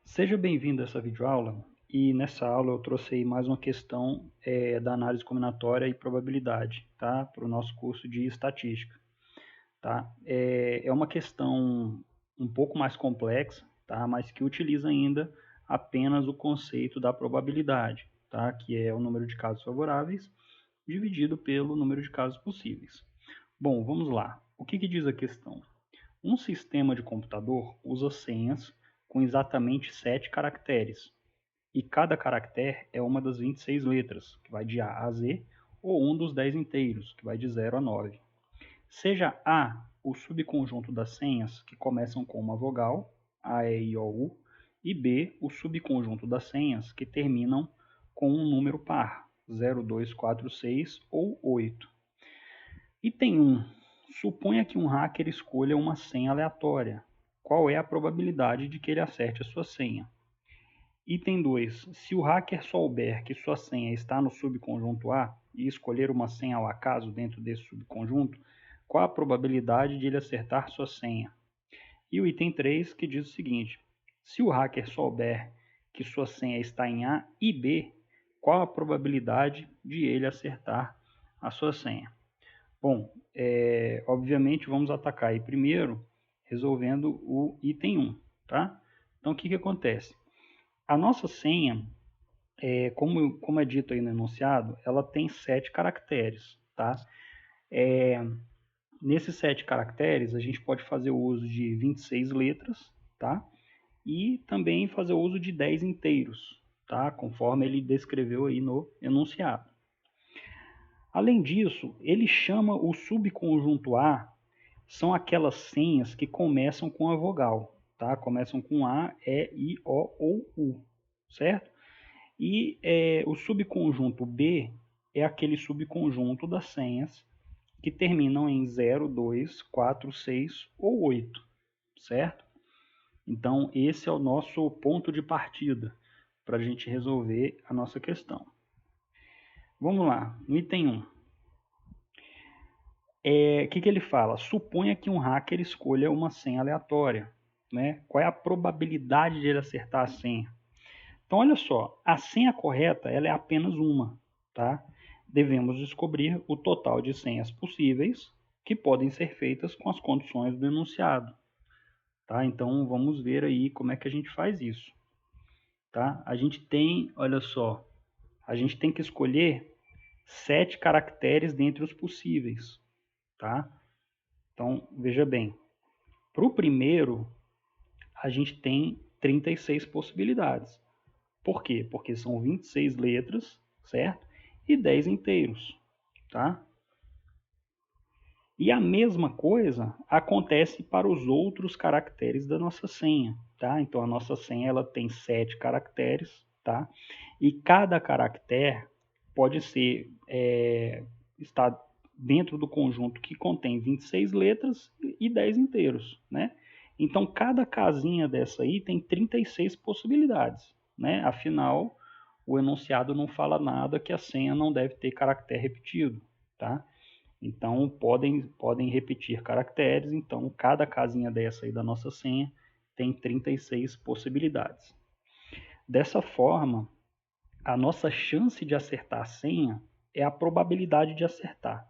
Seja bem-vindo a essa videoaula e nessa aula eu trouxe aí mais uma questão da análise combinatória e probabilidade, tá? Para o nosso curso de estatística, tá? É uma questão um pouco mais complexa, tá? Mas que utiliza ainda apenas o conceito da probabilidade, tá? Que é o número de casos favoráveis dividido pelo número de casos possíveis. Bom, vamos lá. O que diz a questão? Um sistema de computador usa senhas com exatamente 7 caracteres, e cada caractere é uma das 26 letras, que vai de A a Z, ou um dos 10 inteiros, que vai de 0 a 9. Seja A o subconjunto das senhas que começam com uma vogal, A, E, I, O, U, e B o subconjunto das senhas que terminam com um número par, 0, 2, 4, 6 ou 8. Item 1. Suponha que um hacker escolha uma senha aleatória. Qual é a probabilidade de que ele acerte a sua senha? Item 2. Se o hacker souber que sua senha está no subconjunto A e escolher uma senha ao acaso dentro desse subconjunto, qual a probabilidade de ele acertar sua senha? E o item 3, que diz o seguinte: se o hacker souber que sua senha está em A e B, qual a probabilidade de ele acertar a sua senha? Bom, obviamente vamos atacar aí primeiro resolvendo o item 1, tá? Então o que acontece? A nossa senha, como é dito aí no enunciado, ela tem 7 caracteres, tá? Nesses 7 caracteres a gente pode fazer o uso de 26 letras, tá? E também fazer o uso de 10 inteiros, tá? Conforme ele descreveu aí no enunciado. Além disso, ele chama o subconjunto A, são aquelas senhas que começam com a vogal, tá? Começam com A, E, I, O ou U, certo? E o subconjunto B é aquele subconjunto das senhas que terminam em 0, 2, 4, 6 ou 8, certo? Então, esse é o nosso ponto de partida para a gente resolver a nossa questão. Vamos lá, no item 1. O que ele fala? Suponha que um hacker escolha uma senha aleatória. Né? Qual é a probabilidade de ele acertar a senha? Então, olha só, a senha correta ela é apenas uma. Tá? Devemos descobrir o total de senhas possíveis que podem ser feitas com as condições do enunciado. Tá? Então, vamos ver aí como é que a gente faz isso. Tá? A gente tem, olha só, a gente tem que escolher 7 caracteres dentre os possíveis. Tá? Então, veja bem, para o primeiro, a gente tem 36 possibilidades. Por quê? Porque são 26 letras, certo? E 10 inteiros, tá? E a mesma coisa acontece para os outros caracteres da nossa senha, tá? Então, a nossa senha ela tem 7 caracteres, tá? E cada caractere pode ser, está dentro do conjunto que contém 26 letras e 10 inteiros, né? Então, cada casinha dessa aí tem 36 possibilidades, né? Afinal, o enunciado não fala nada que a senha não deve ter caractere repetido, tá? Então, podem repetir caracteres. Então, cada casinha dessa aí da nossa senha tem 36 possibilidades. Dessa forma, a nossa chance de acertar a senha é a probabilidade de acertar.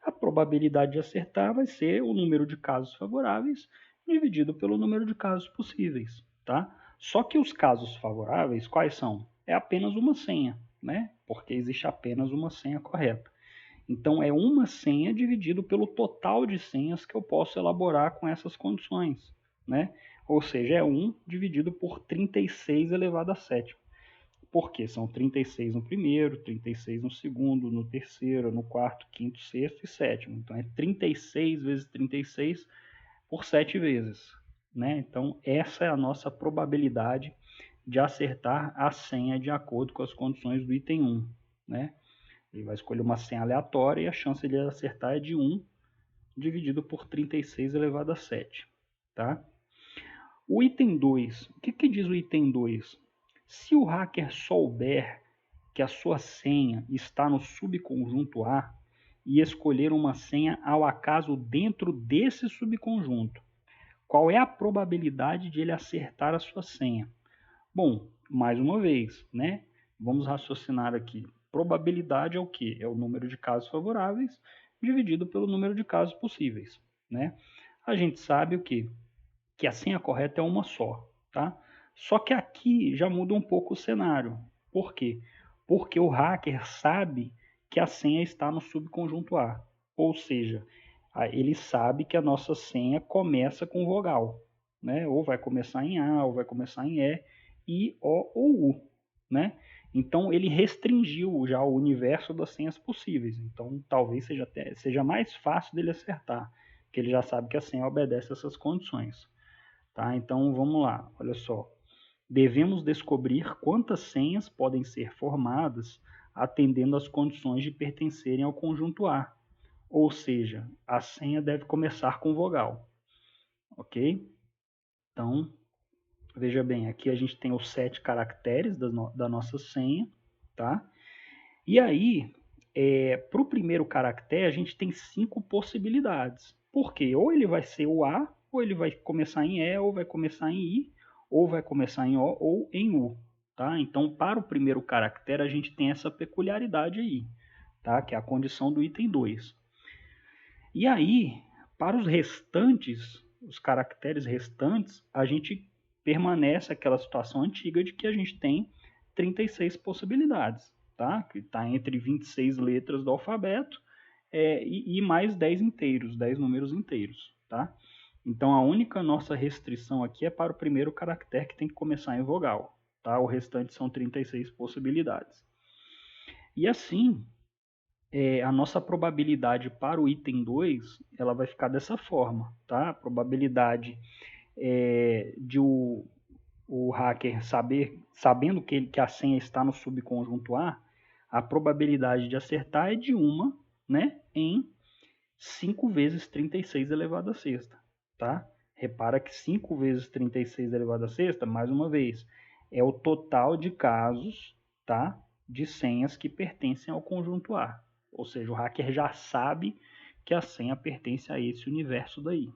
A probabilidade de acertar vai ser o número de casos favoráveis dividido pelo número de casos possíveis, tá? Só que os casos favoráveis, quais são? É apenas uma senha, né? Porque existe apenas uma senha correta. Então, é uma senha dividido pelo total de senhas que eu posso elaborar com essas condições, né? Ou seja, é 1 dividido por 36 elevado a 7. Por quê? São 36 no primeiro, 36 no segundo, no terceiro, no quarto, quinto, sexto e sétimo. Então, é 36 vezes 36 por 7 vezes, né? Então, essa é a nossa probabilidade de acertar a senha de acordo com as condições do item 1, né? Ele vai escolher uma senha aleatória e a chance de ele acertar é de 1 dividido por 36 elevado a 7. Tá? O item 2. O que diz o item 2? Se o hacker souber que a sua senha está no subconjunto A e escolher uma senha ao acaso dentro desse subconjunto, qual é a probabilidade de ele acertar a sua senha? Bom, mais uma vez, né? Vamos raciocinar aqui. Probabilidade é o quê? É o número de casos favoráveis dividido pelo número de casos possíveis, né? A gente sabe o quê? Que a senha correta é uma só, tá? Só que aqui já muda um pouco o cenário. Por quê? Porque o hacker sabe que a senha está no subconjunto A. Ou seja, ele sabe que a nossa senha começa com vogal, né? Ou vai começar em A, ou vai começar em E, I, O ou U, né? Então ele restringiu já o universo das senhas possíveis. Então talvez seja mais fácil dele acertar, porque ele já sabe que a senha obedece a essas condições. Tá? Então vamos lá, olha só. Devemos descobrir quantas senhas podem ser formadas atendendo às condições de pertencerem ao conjunto A. Ou seja, a senha deve começar com vogal. Ok? Então, veja bem, aqui a gente tem os 7 caracteres da nossa senha. Tá? E aí, para o primeiro caractere, a gente tem 5 possibilidades. Por quê? Ou ele vai ser o A, ou ele vai começar em E, ou vai começar em I, ou vai começar em O, ou em U. Tá? Então, para o primeiro caractere, a gente tem essa peculiaridade aí, tá? Que é a condição do item 2. E aí, para os restantes, os caracteres restantes, a gente permanece aquela situação antiga de que a gente tem 36 possibilidades, tá? Que está entre 26 letras do alfabeto e mais 10 inteiros, 10 números inteiros, tá? Então a única nossa restrição aqui é para o primeiro caractere que tem que começar em vogal, tá? O restante são 36 possibilidades. E assim, a nossa probabilidade para o item 2, ela vai ficar dessa forma, tá? A probabilidade de o hacker sabendo que a senha está no subconjunto a probabilidade de acertar é de 1, né, em 5 vezes 36 elevado a sexta, tá? Repara que 5 vezes 36 elevado a sexta, mais uma vez, é o total de casos, tá, de senhas que pertencem ao conjunto A. Ou seja, o hacker já sabe que a senha pertence a esse universo daí,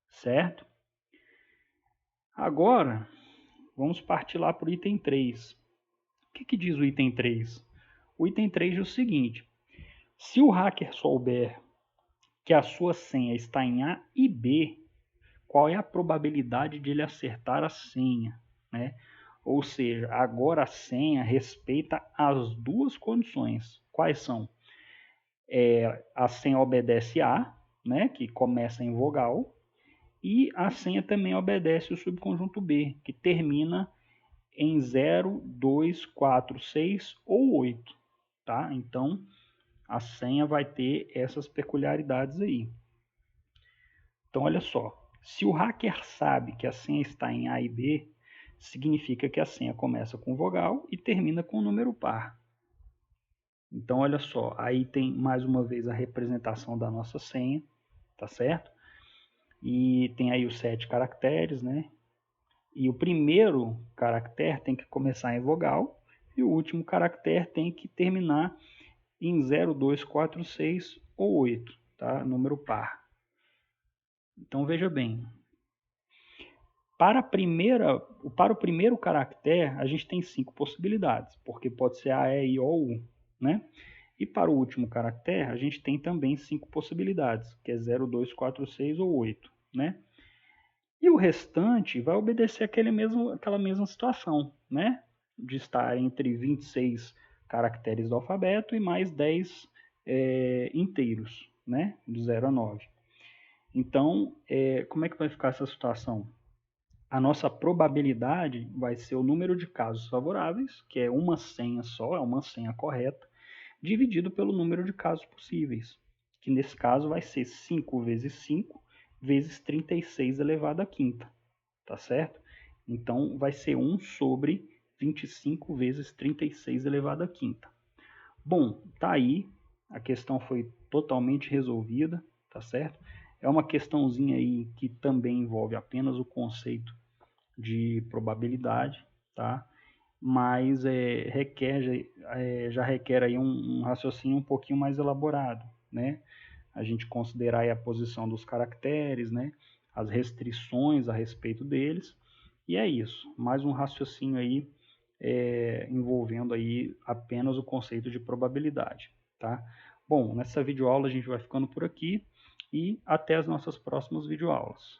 certo? Agora, vamos partir lá para o item 3. O que diz o item 3? O item 3 diz o seguinte: se o hacker souber que a sua senha está em A e B, qual é a probabilidade de ele acertar a senha, né? Ou seja, agora a senha respeita as duas condições. Quais são? A senha obedece A, né, que começa em vogal, e a senha também obedece o subconjunto B, que termina em 0, 2, 4, 6 ou 8. Tá? Então, a senha vai ter essas peculiaridades aí. Então, olha só. Se o hacker sabe que a senha está em A e B, significa que a senha começa com vogal e termina com número par. Então, olha só. Aí tem, mais uma vez, a representação da nossa senha, tá certo? E tem aí os 7 caracteres, né? E o primeiro caractere tem que começar em vogal e o último caractere tem que terminar em 0, 2, 4, 6 ou 8, tá? Número par. Então veja bem, para o primeiro caractere a gente tem 5 possibilidades, porque pode ser A, E, I, O, U, né? E para o último caractere a gente tem também 5 possibilidades, que é 0, 2, 4, 6 ou 8, né? E o restante vai obedecer aquela mesma situação, né? De estar entre 26 caracteres do alfabeto e mais 10 inteiros, né? De 0 a 9. Então, como é que vai ficar essa situação? A nossa probabilidade vai ser o número de casos favoráveis, que é uma senha só, é uma senha correta, dividido pelo número de casos possíveis, que nesse caso vai ser 5 vezes 5 vezes 36 elevado à quinta, tá certo? Então, vai ser 1 sobre 25 vezes 36 elevado à quinta. Bom, tá aí, a questão foi totalmente resolvida, tá certo? É uma questãozinha aí que também envolve apenas o conceito de probabilidade, tá? Mas já requer aí um raciocínio um pouquinho mais elaborado, né? A gente considerar aí a posição dos caracteres, né? As restrições a respeito deles E é isso, mais um raciocínio aí envolvendo aí apenas o conceito de probabilidade, tá? Bom, nessa videoaula a gente vai ficando por aqui e até as nossas próximas videoaulas.